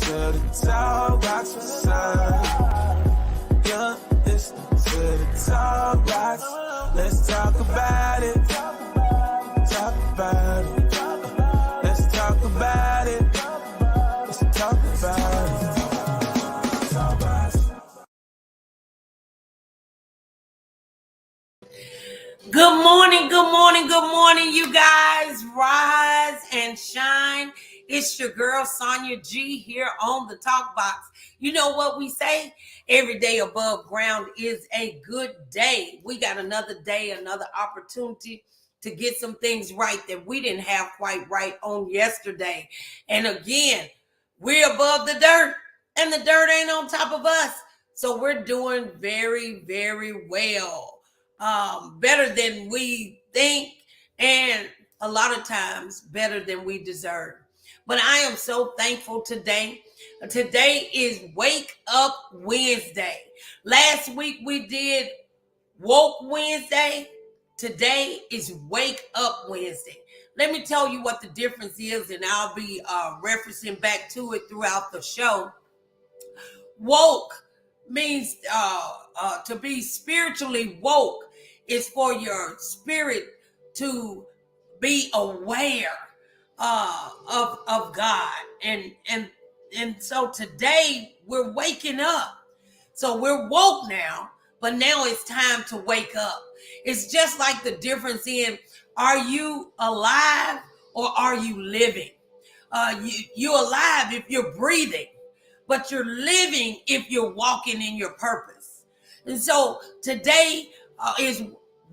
to the TalkBox Mon-Fri. You're listening to the TalkBox. Let's talk about it. Talk about it. Let's talk about it. Let's talk about it. TalkBox. Good morning, good morning, good morning, you guys. Rise and shine. It's your girl, Sonja G, here on the TalkBox. You know what we say? Every day above ground is a good day. We got another day, another opportunity to get some things right that we didn't have quite right on yesterday. And again, we're above the dirt, and the dirt ain't on top of us. So we're doing very, very well. Better than we think, and a lot of times better than we deserve. But I am so thankful today. Today is Wake Up Wednesday. Last week we did Woke Wednesday. Today is Wake Up Wednesday. Let me tell you what the difference is, and I'll be referencing back to it throughout the show. Woke means to be spiritually woke is for your spirit to be aware of God. And so today we're waking up. So we're woke now, but now it's time to wake up. It's just like the difference in, are you alive or are you living? You're alive if you're breathing, but you're living if you're walking in your purpose. And so today is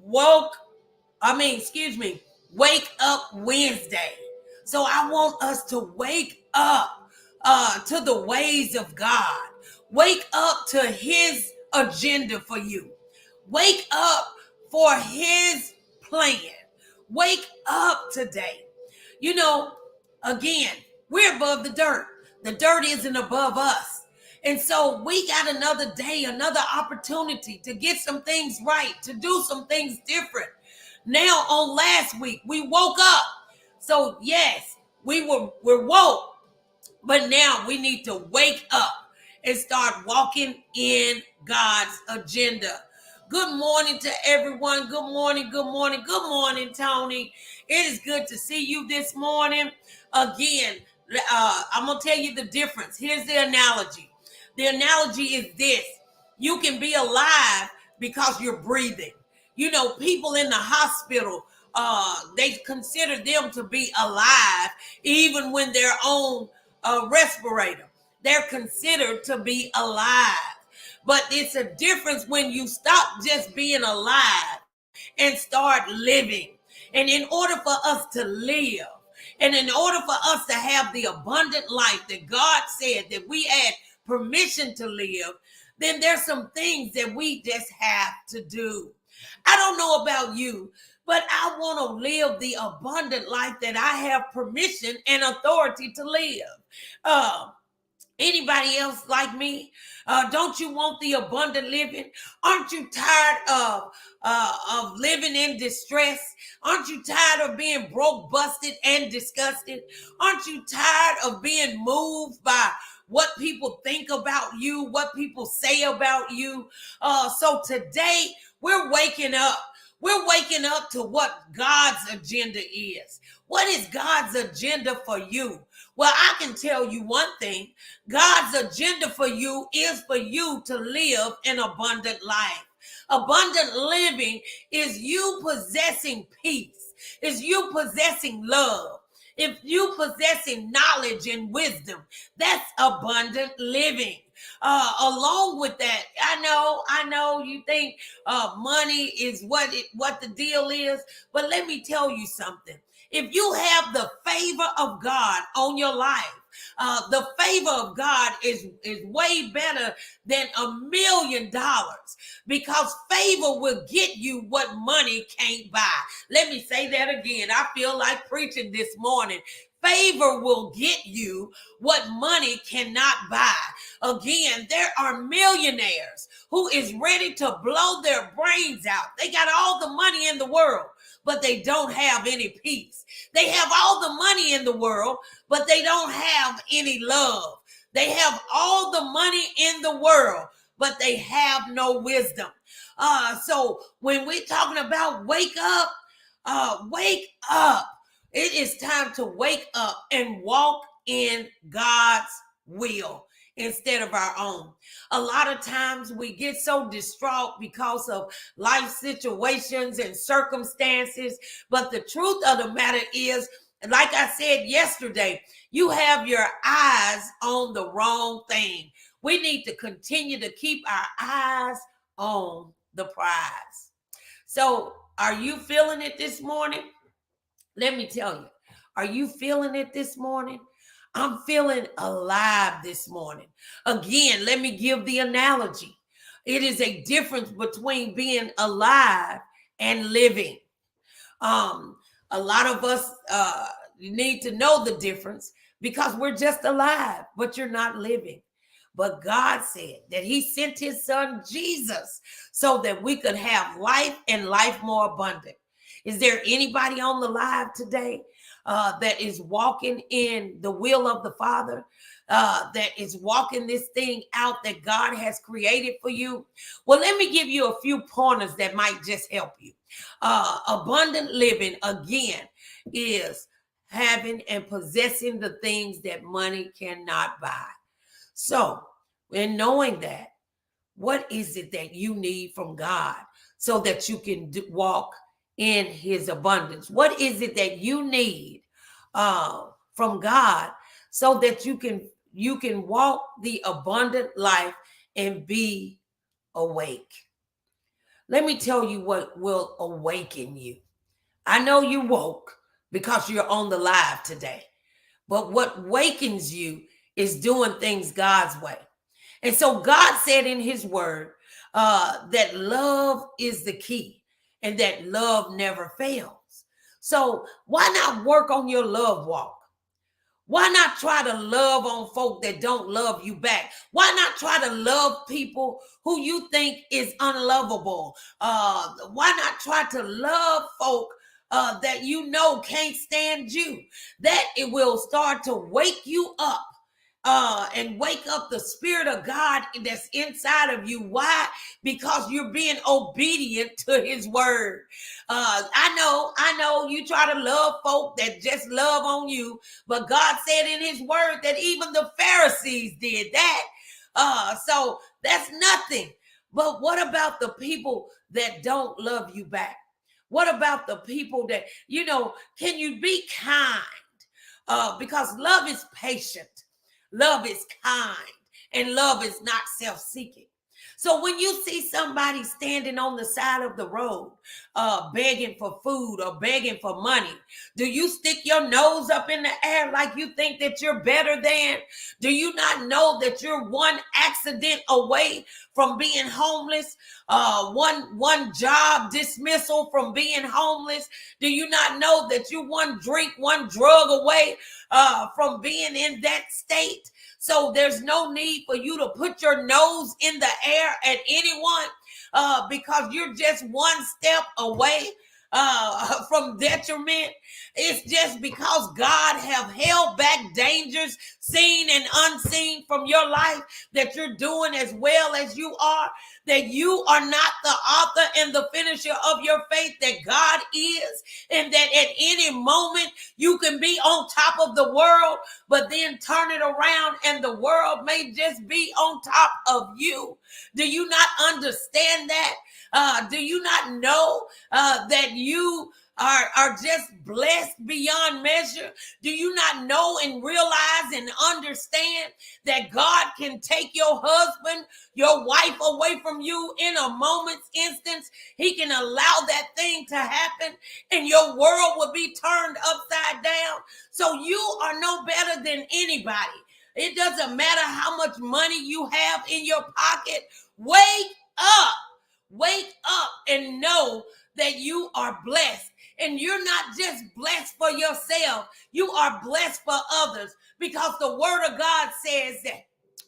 Wake Up Wednesday. So I want us to wake up to the ways of God. Wake up to his agenda for you. Wake up for his plan. Wake up today. You know, again, we're above the dirt. The dirt isn't above us. And so we got another day, another opportunity to get some things right, to do some things different. Now on last week, we woke up. So yes, we're woke, but now we need to wake up and start walking in God's agenda. Good morning to everyone. Good morning, good morning, good morning, Tony. It is good to see you this morning. Again, I'm going to tell you the difference. Here's the analogy. The analogy is this. You can be alive because you're breathing. You know, people in the hospital, they consider them to be alive even when they're on a respirator. They're considered to be alive. But it's a difference when you stop just being alive and start living. And in order for us to live, and in order for us to have the abundant life that God said that we had permission to live, then there's some things that we just have to do. I don't know about you, but I want to live the abundant life that I have permission and authority to live. Anybody else like me? Don't you want the abundant living? Aren't you tired of living in distress? Aren't you tired of being broke, busted, and disgusted? Aren't you tired of being moved by what people think about you, what people say about you? So today we're waking up. We're waking up to what God's agenda is. What is God's agenda for you? Well, I can tell you one thing. God's agenda for you is for you to live an abundant life. Abundant living is you possessing peace, is you possessing love. If you possessing knowledge and wisdom, that's abundant living. Along with that, I know you think money is what the deal is, but let me tell you something. If you have the favor of God on your life, the favor of God is way better than $1 million, because favor will get you what money can't buy. Let me say that again. I feel like preaching this morning. Favor will get you what money cannot buy. Again, there are millionaires who is ready to blow their brains out. They got all the money in the world, but they don't have any peace. They have all the money in the world, but they don't have any love. They have all the money in the world, but they have no wisdom. So when we're talking about wake up, wake up. It is time to wake up and walk in God's will instead of our own. A lot of times we get so distraught because of life situations and circumstances. But the truth of the matter is, like I said yesterday, you have your eyes on the wrong thing. We need to continue to keep our eyes on the prize. So, are you feeling it this morning? Let me tell you, are you feeling it this morning? I'm feeling alive this morning. Again, let me give the analogy. It is a difference between being alive and living. A lot of us need to know the difference because we're just alive, but you're not living. But God said that he sent his son Jesus so that we could have life and life more abundant. Is there anybody on the live today that is walking in the will of the Father, that is walking this thing out that God has created for you? Well, let me give you a few pointers that might just help you. Abundant living, again, is having and possessing the things that money cannot buy. So, in knowing that, what is it that you need from God so that you can walk in his abundance? What is it that you need from God so that you can walk the abundant life and be awake? Let me tell you what will awaken you. I know you woke because you're on the live today, but what wakens you is doing things God's way. And so God said in his word that love is the key and that love never fails. So why not work on your love walk? Why not try to love on folk that don't love you back? Why not try to love people who you think is unlovable? Why not try to love folk that you know can't stand you? That it will start to wake you up. And wake up the spirit of God that's inside of you. Why? Because you're being obedient to his word. I know you try to love folk that just love on you, but God said in his word that even the Pharisees did that. So that's nothing. But what about the people that don't love you back? What about the people that, can you be kind? Because love is patient. Love is kind, and love is not self-seeking. So when you see somebody standing on the side of the road, begging for food or begging for money, do you stick your nose up in the air like you think that you're better than? Do you not know that you're one accident away from being homeless? One job dismissal from being homeless? Do you not know that you one drink, one drug away from being in that state? So there's no need for you to put your nose in the air at anyone because you're just one step away from detriment. It's just because God have held back dangers seen and unseen from your life that you're doing as well as you are, that you are not the author and the finisher of your faith, that God is, and that at any moment you can be on top of the world, but then turn it around and the world may just be on top of you. Do you not understand that? Do you not know that you are just blessed beyond measure? Do you not know and realize and understand that God can take your husband, your wife away from you in a moment's instance? He can allow that thing to happen and your world will be turned upside down. So you are no better than anybody. It doesn't matter how much money you have in your pocket. Wake up. Wake up and know that you are blessed. And you're not just blessed for yourself. You are blessed for others, because the word of God says that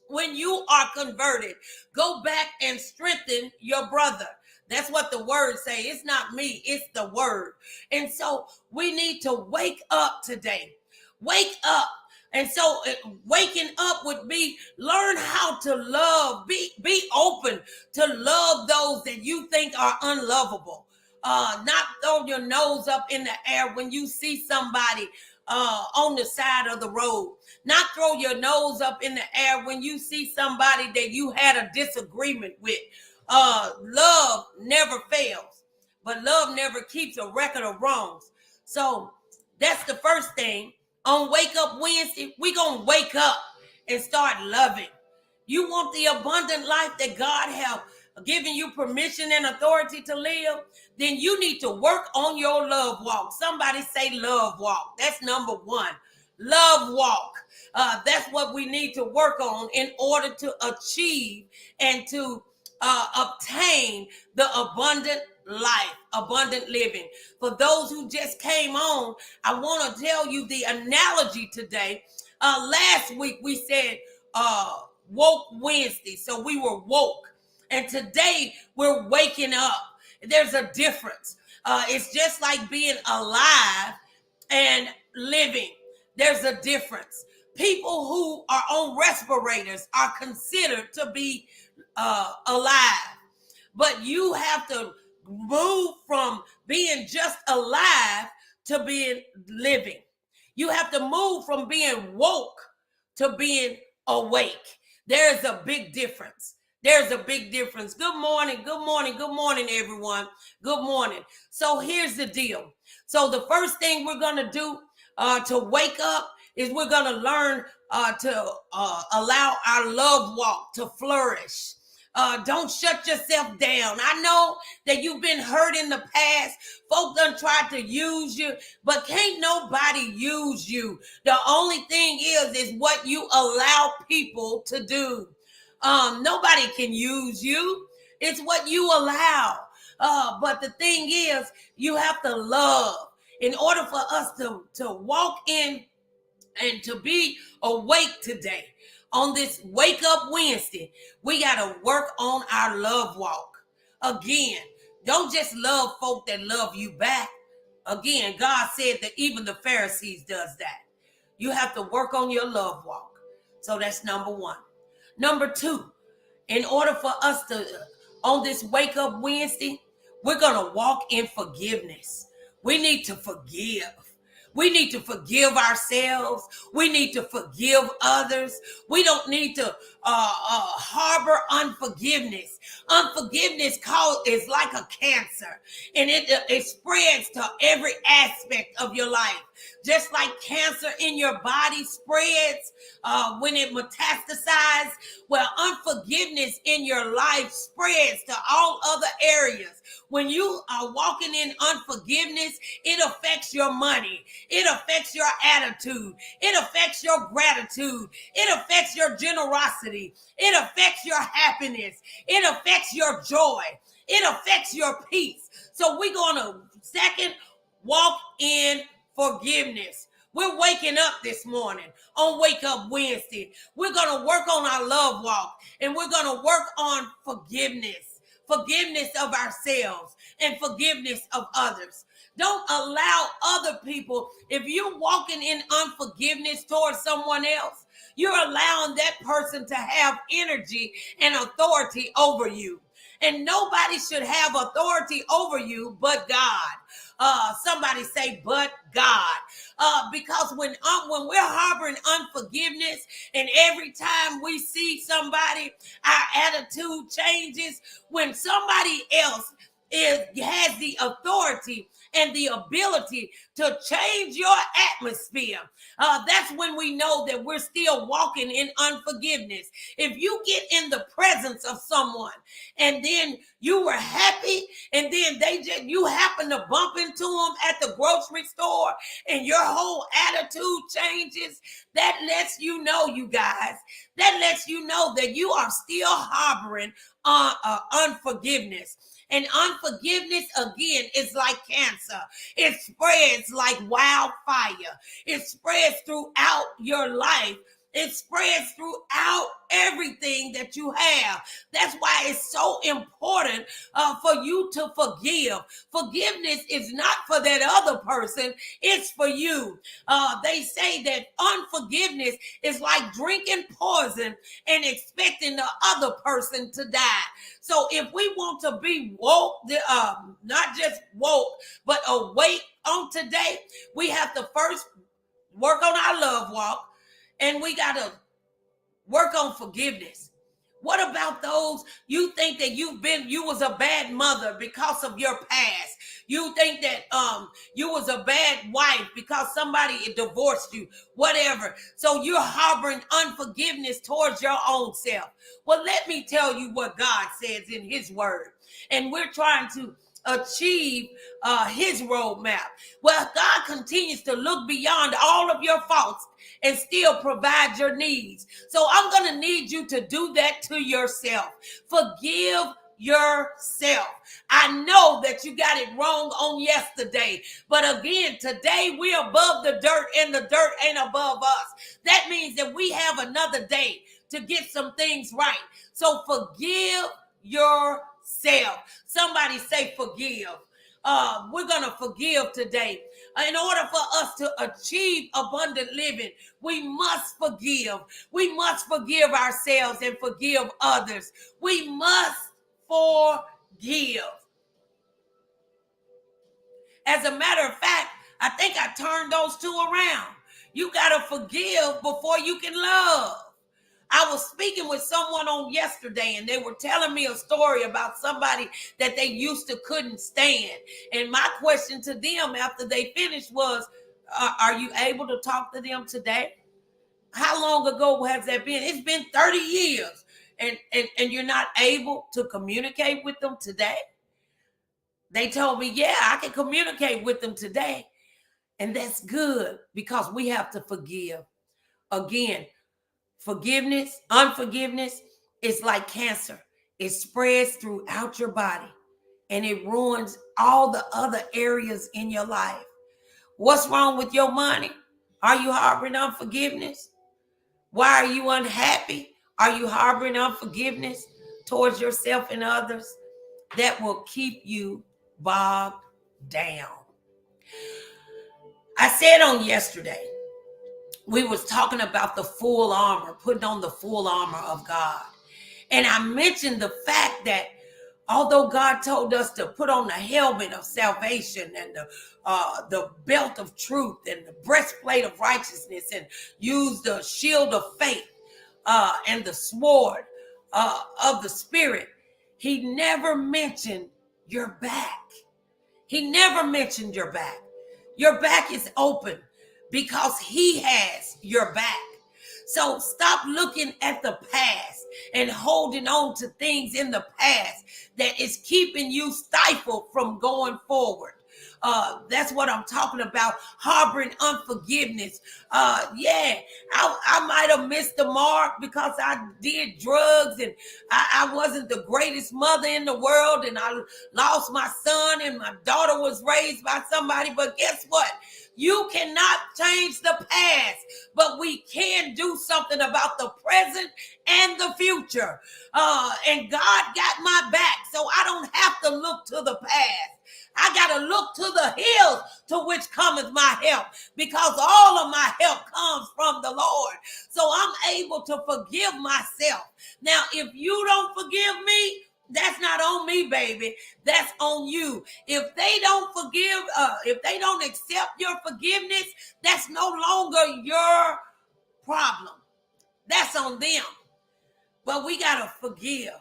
when you are converted, go back and strengthen your brother. That's what the word say. It's not me, it's the word. And so we need to wake up today. Wake up. And so waking up would be learn how to love, be open to love those that you think are unlovable. Not throw your nose up in the air when you see somebody on the side of the road. Not throw your nose up in the air when you see somebody that you had a disagreement with. Love never fails, but love never keeps a record of wrongs. So that's the first thing. On Wake Up Wednesday, we're going to wake up and start loving. You want the abundant life that God has given you permission and authority to live? Then you need to work on your love walk. Somebody say love walk. That's number one. Love walk. That's what we need to work on in order to achieve and to obtain the abundant life, abundant living. For those who just came on, I want to tell you the analogy today. Last week we said woke Wednesday, so we were woke, and today we're waking up. There's a difference. It's just like being alive and living. There's a difference. People who are on respirators are considered to be alive, but you have to move from being just alive to being living. You have to move from being woke to being awake. There's a big difference. There's a big difference. Good morning, good morning, good morning, everyone. Good morning. So here's the deal. So the first thing we're going to do to wake up is we're going to learn to allow our love walk to flourish. Don't shut yourself down. I know that you've been hurt in the past. Folk done tried to use you, but can't nobody use you. The only thing is what you allow people to do. Nobody can use you. It's what you allow. But the thing is, you have to love. In order for us to walk in and to be awake today, on this Wake Up Wednesday, we got to work on our love walk. Again, don't just love folk that love you back. Again, God said that even the Pharisees does that. You have to work on your love walk. So that's number one. Number two, in order for us to, on this Wake Up Wednesday, we're going to walk in forgiveness. We need to forgive. We need to forgive ourselves. We need to forgive others. We don't need to harbor unforgiveness. Unforgiveness is like a cancer, and it spreads to every aspect of your life. Just like cancer in your body spreads when it metastasizes, well, unforgiveness in your life spreads to all other areas. When you are walking in unforgiveness, it affects your money. It affects your attitude. It affects your gratitude. It affects your generosity. It affects your happiness. It affects your joy. It affects your peace. So we're going to second, walk in forgiveness. We're waking up this morning on Wake Up Wednesday. We're going to work on our love walk, and we're going to work on forgiveness. Forgiveness of ourselves and forgiveness of others. Don't allow other people, if you're walking in unforgiveness towards someone else, you're allowing that person to have energy and authority over you. And nobody should have authority over you but God. Somebody say, but God. Because when we're harboring unforgiveness, and every time we see somebody, our attitude changes. When somebody else has the authority and the ability to change your atmosphere, that's when we know that we're still walking in unforgiveness. If you get in the presence of someone and then you were happy, and then you happen to bump into them at the grocery store, and your whole attitude changes, that lets you know, you guys, that lets you know that you are still harboring unforgiveness. And unforgiveness, again, is like cancer. It spreads like wildfire. It spreads throughout your life. It spreads throughout everything that you have. That's why it's so important for you to forgive. Forgiveness is not for that other person, it's for you. They say that unforgiveness is like drinking poison and expecting the other person to die. So if we want to be woke, not just woke, but awake on today, we have to first work on our love walk, and we got to work on forgiveness. What about those you think that you was a bad mother because of your past? You think that you was a bad wife because somebody divorced you, whatever. So you're harboring unforgiveness towards your own self. Well, let me tell you what God says in his word. And we're trying to achieve his roadmap. Well, God continues to look beyond all of your faults and still provide your needs. So I'm going to need you to do that to yourself. Forgive yourself. I know that you got it wrong on yesterday, but again, today we're above the dirt and the dirt ain't above us. That means that we have another day to get some things right. So forgive yourself. Somebody say forgive. We're going to forgive today. In order for us to achieve abundant living, we must forgive. We must forgive ourselves and forgive others. We must forgive. As a matter of fact, I think I turned those two around. You got to forgive before you can love. I was speaking with someone on yesterday, and they were telling me a story about somebody that they used to couldn't stand. And my question to them after they finished was, are you able to talk to them today? How long ago has that been? It's been 30 years. And you're not able to communicate with them today? They told me, yeah, I can communicate with them today. And that's good, because we have to forgive. Again, unforgiveness is like cancer. It spreads throughout your body and it ruins all the other areas in your life. What's wrong with your money? Are you harboring unforgiveness? Why are you unhappy? Are you harboring unforgiveness towards yourself and others? That will keep you bogged down. I said on yesterday, we was talking about the full armor, putting on the full armor of God. And I mentioned the fact that although God told us to put on the helmet of salvation and the belt of truth and the breastplate of righteousness and use the shield of faith and the sword of the Spirit, he never mentioned your back. He never mentioned your back. Your back is open because he has your back. So stop looking at the past and holding on to things in the past that is keeping you stifled from going forward. That's what I'm talking about, harboring unforgiveness. I might have missed the mark because I did drugs and I wasn't the greatest mother in the world, and I lost my son and my daughter was raised by somebody. But guess what? You cannot change the past, but we can do something about the present and the future. And God got my back, so I don't have to look to the past. I got to look to the hills to which cometh my help, because all of my help comes from the Lord. So I'm able to forgive myself. Now, if you don't forgive me, that's not on me, baby. That's on you. If they don't forgive, if they don't accept your forgiveness, that's no longer your problem. That's on them. But we got to forgive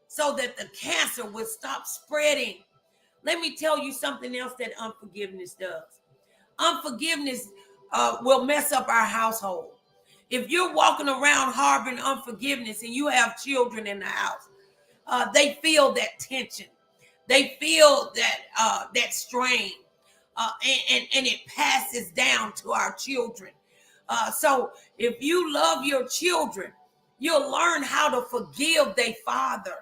so that the cancer will stop spreading. Let me tell you something else that unforgiveness does. Unforgiveness will mess up our household. If you're walking around harboring unforgiveness and you have children in the house, they feel that tension. They feel that strain, and it passes down to our children. So if you love your children, you'll learn how to forgive their father.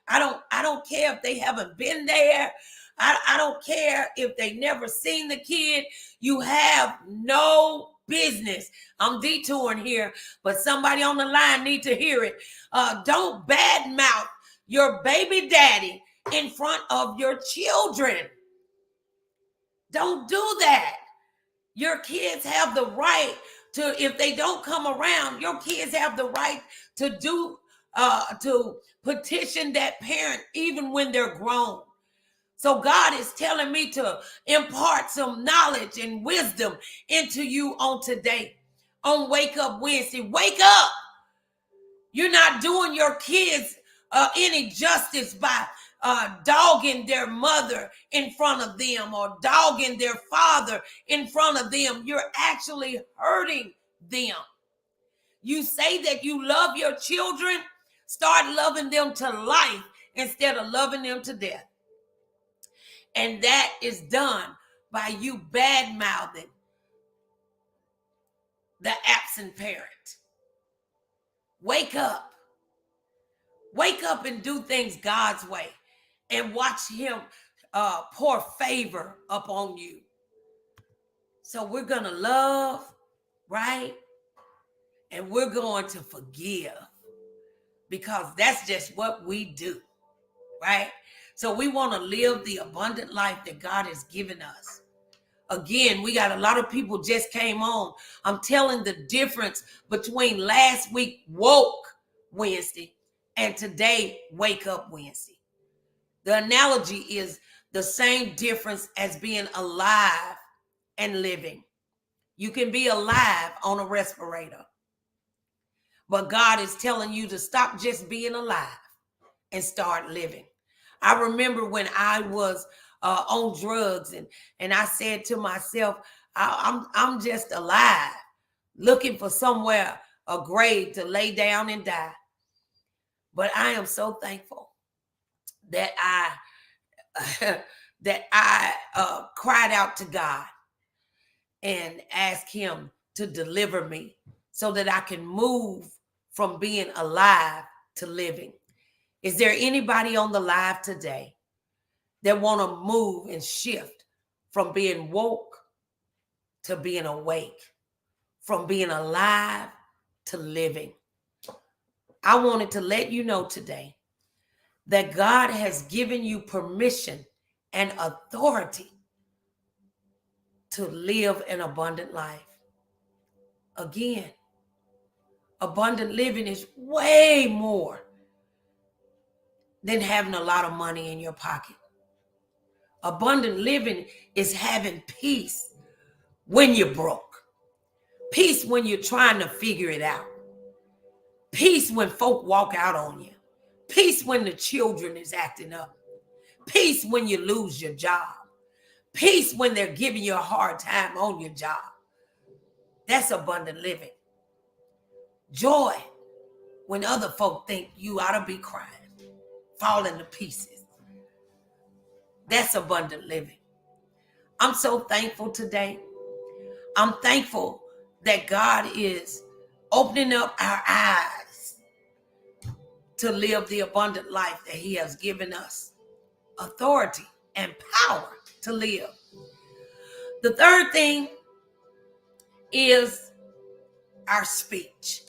I don't care if they haven't been there. I don't care if they never seen the kid. You have no business. I'm detouring here, but somebody on the line need to hear it. Don't badmouth your baby daddy in front of your children. Don't do that. Your kids have the right to, if they don't come around, your kids have the right to petition that parent even when they're grown. So God is telling me to impart some knowledge and wisdom into you on today, on Wake Up Wednesday. Wake up. You're not doing your kids any justice by dogging their mother in front of them or dogging their father in front of them. You're actually hurting them. You say that you love your children, start loving them to life instead of loving them to death. And that is done by you bad-mouthing the absent parent. Wake up. Wake up and do things God's way and watch him pour favor upon you. So we're going to love, right? And we're going to forgive because that's just what we do, right? So we want to live the abundant life that God has given us. Again, we got a lot of people just came on. I'm telling the difference between last week, Woke Wednesday, and today, Wake Up Wednesday. The analogy is the same difference as being alive and living. You can be alive on a respirator, but God is telling you to stop just being alive and start living. I remember when I was on drugs and I said to myself, I'm just alive, looking for somewhere, a grave to lay down and die. But I am so thankful that I cried out to God and asked him to deliver me so that I can move from being alive to living. Is there anybody on the live today that want to move and shift from being woke to being awake, from being alive to living? I wanted to let you know today that God has given you permission and authority to live an abundant life. Again, abundant living is way more than having a lot of money in your pocket. Abundant living is having peace when you're broke. Peace when you're trying to figure it out. Peace when folk walk out on you. Peace when the children is acting up. Peace when you lose your job. Peace when they're giving you a hard time on your job. That's abundant living. Joy when other folk think you ought to be crying, falling to pieces. That's abundant living. I'm so thankful today. I'm thankful that God is opening up our eyes to live the abundant life that he has given us authority and power to live. The third thing is our speech.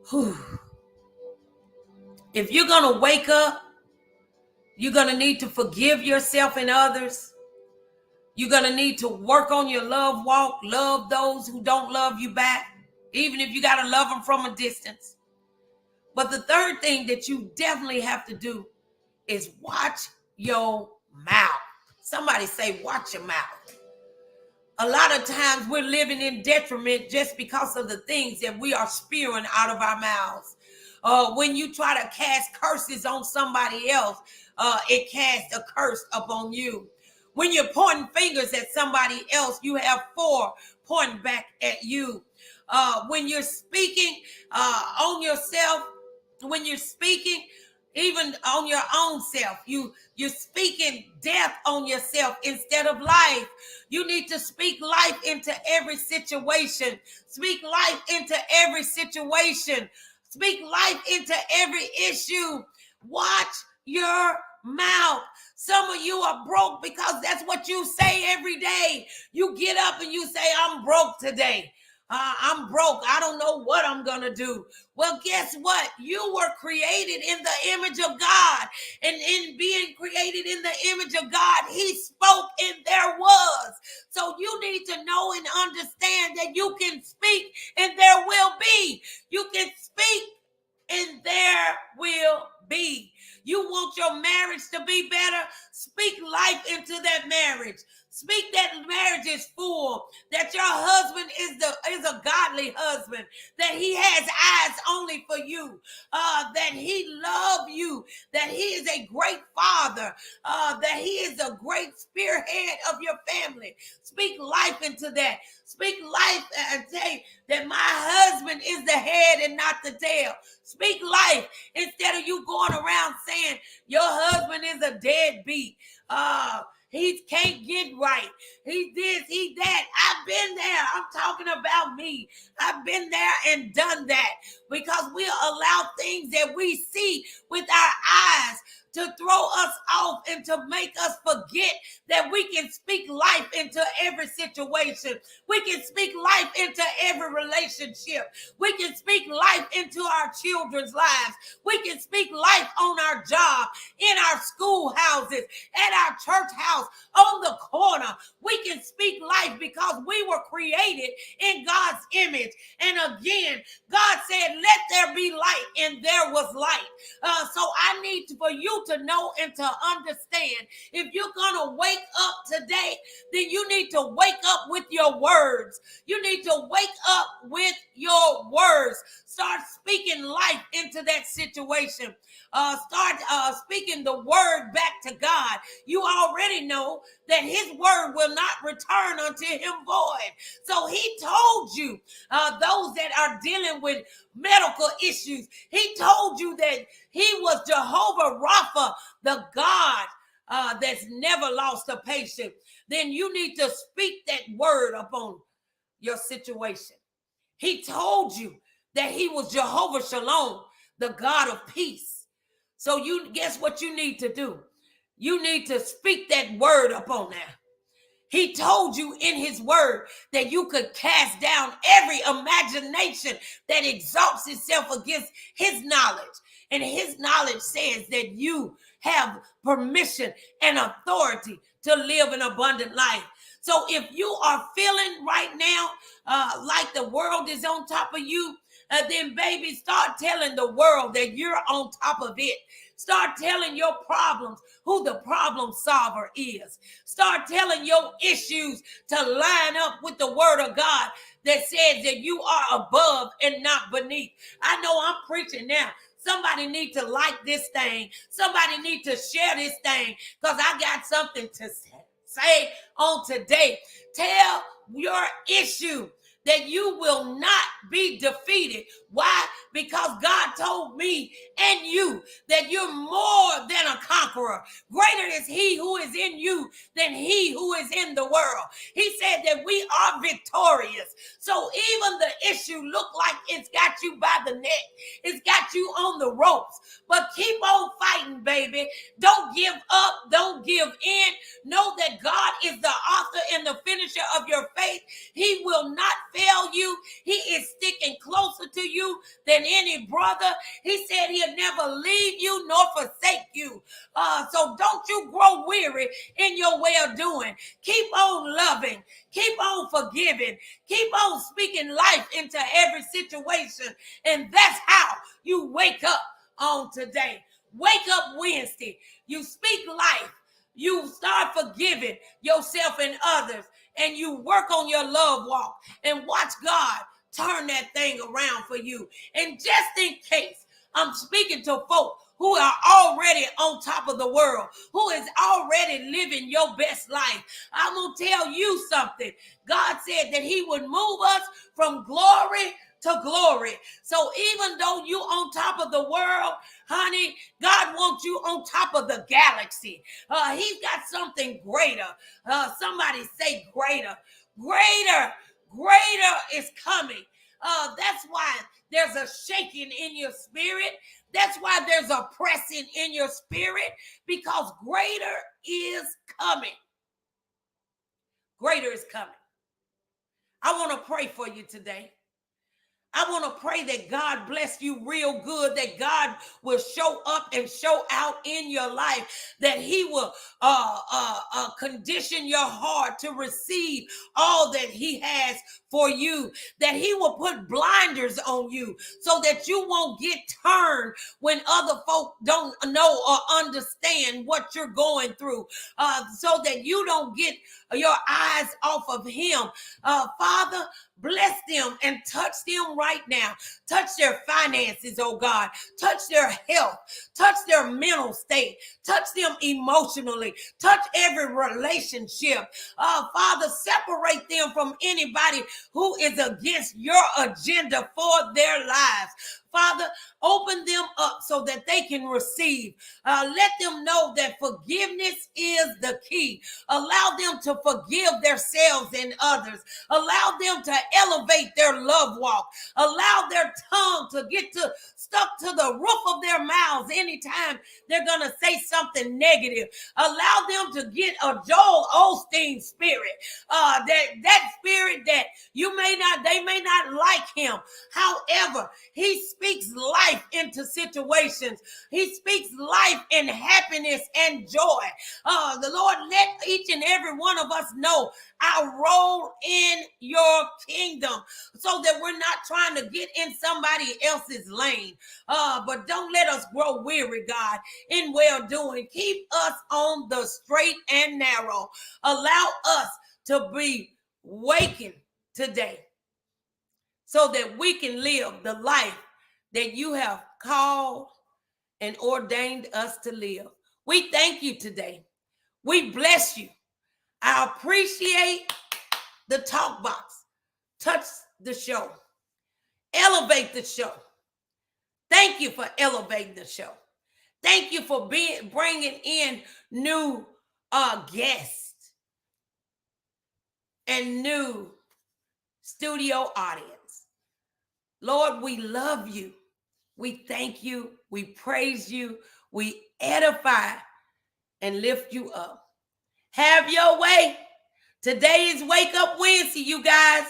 Whew. If you're going to wake up, you're going to need to forgive yourself and others. You're going to need to work on your love walk, love those who don't love you back, even if you got to love them from a distance. But the third thing that you definitely have to do is watch your mouth. Somebody say, watch your mouth. A lot of times we're living in detriment just because of the things that we are spewing out of our mouths. When you try to cast curses on somebody else, it casts a curse upon you. When you're pointing fingers at somebody else, you have 4 pointing back at you. When you're speaking on yourself, when you're speaking even on your own self, you're speaking death on yourself instead of life. You need to speak life into every situation. Speak life into every situation. Speak life into every issue. Watch your mouth. Some of you are broke because that's what you say every day. You get up and you say, I'm broke today. I'm broke. I don't know what I'm going to do. Well, guess what? You were created in the image of God. And in being created in the image of God, he spoke and there was. So you need to know and understand that you can speak and there will be. You can speak and there will be. You want your marriage to be better? Speak life into that marriage. Speak that marriage is full, that your husband is a godly husband, that he has eyes only for you, that he loves you, that he is a great father, that he is a great spearhead of your family. Speak life into that. Speak life and say that my husband is the head and not the tail. Speak life instead of you going around saying your husband is a deadbeat. He can't get right. He this, he that. I've been there. I'm talking about me. I've been there and done that because we'll allow things that we see with our eyes to throw us off and to make us forget that we can speak life into every situation. We can speak life into every relationship. We can speak life into our children's lives. We can speak life on our job, in our schoolhouses, at our church house, on the corner. We can speak life because we were created in God's image. And again, God said, let there be light, and there was light. So I need for you to know and to understand, if you're going to wake up today, then you need to wake up with your words. You need to wake up with your words. Start speaking life into that situation. Start speaking the word back to God. You already know that his word will not return unto him void. So he told you, those that are dealing with medical issues, he told you that he was Jehovah Rapha, the God that's never lost a patient. Then you need to speak that word upon your situation. He told you that he was Jehovah Shalom, the God of peace. So you guess what you need to do? You need to speak that word upon there. He told you in his word that you could cast down every imagination that exalts itself against his knowledge. And his knowledge says that you have permission and authority to live an abundant life. So if you are feeling right now like the world is on top of you, then baby, start telling the world that you're on top of it. Start telling your problems who the problem solver is. Start telling your issues to line up with the word of God that says that you are above and not beneath. I know I'm preaching now. Somebody need to like this thing. Somebody need to share this thing because I got something to say on today. Tell your issue that you will not be defeated. Why? Because God told me and you that you're more than a conqueror. Greater is he who is in you than he who is in the world. He said that we are victorious. So even the issue look like it's got you by the neck. It's got you on the ropes. But keep on fighting, baby. Don't give up. Don't give in. Know that God is the author and the finisher of your faith. He will not fail you. He is sticking closer to you than any brother. He said he'll never leave you nor forsake you. So don't you grow weary in your way of doing. Keep on loving. Keep on forgiving. Keep on speaking life into every situation. And that's how you wake up on today. Wake up Wednesday. You speak life. You start forgiving yourself and others. And you work on your love walk and watch God turn that thing around for you. And just in case, I'm speaking to folk who are already on top of the world, who is already living your best life. I'm going to tell you something. God said that he would move us from glory to glory. So even though you on top of the world, honey, God wants you on top of the galaxy. He's got something greater. Somebody say greater. Greater is coming. That's why there's a shaking in your spirit. That's why there's a pressing in your spirit, because greater is coming. Greater is coming. I want to pray for you today. I want to pray that God bless you real good, that God will show up and show out in your life, that he will condition your heart to receive all that he has for you, that he will put blinders on you so that you won't get turned when other folk don't know or understand what you're going through, so that you don't get your eyes off of him. Father, bless them and touch them right now. Touch their finances, oh God. Touch their health. Touch their mental state. Touch them emotionally. Touch every relationship. Father, separate them from anybody who is against your agenda for their lives. Father, open them up so that they can receive. Let them know that forgiveness is the key. Allow them to forgive themselves and others. Allow them to elevate their love walk. Allow their tongue to get stuck to the roof of their mouths anytime they're going to say something negative. Allow them to get a Joel Osteen spirit. That spirit that they may not like him. However, he speaks life into situations. He speaks life and happiness and joy. The Lord, let each and every one of us know our role in your kingdom, so that we're not trying to get in somebody else's lane. But don't let us grow weary, God, in well-doing. Keep us on the straight and narrow. Allow us to be wakened today so that we can live the life that you have called and ordained us to live. We thank you today. We bless you. I appreciate the talk box. Touch the show. Elevate the show. Thank you for elevating the show. Thank you for bringing in new guests and new studio audience. Lord, we love you. We thank you. We praise you. We edify and lift you up. Have your way. Today is Wake Up Wednesday, you guys.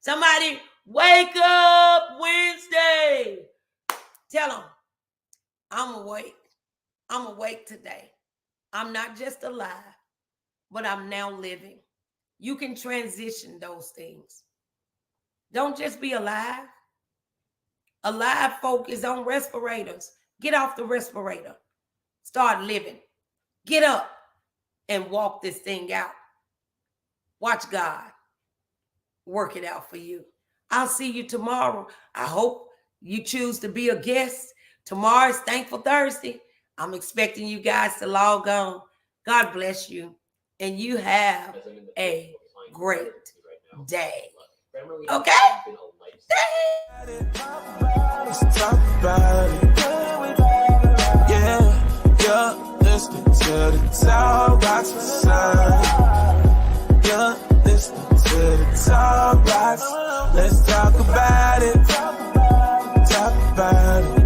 Somebody, wake up Wednesday. Tell them, I'm awake. I'm awake today. I'm not just alive, but I'm now living. You can transition those things. Don't just be alive. Alive folk is on respirators. Get off the respirator. Start living. Get up and walk this thing out. Watch God work it out for you. I'll see you tomorrow. I hope you choose to be a guest. Tomorrow is Thankful Thursday. I'm expecting you guys to log on. God bless you. And you have a great day. Okay? Let's talk about it. Yeah, listening to the TalkBox side. Yeah, listening to the TalkBox. Let's talk about it. Talk about it.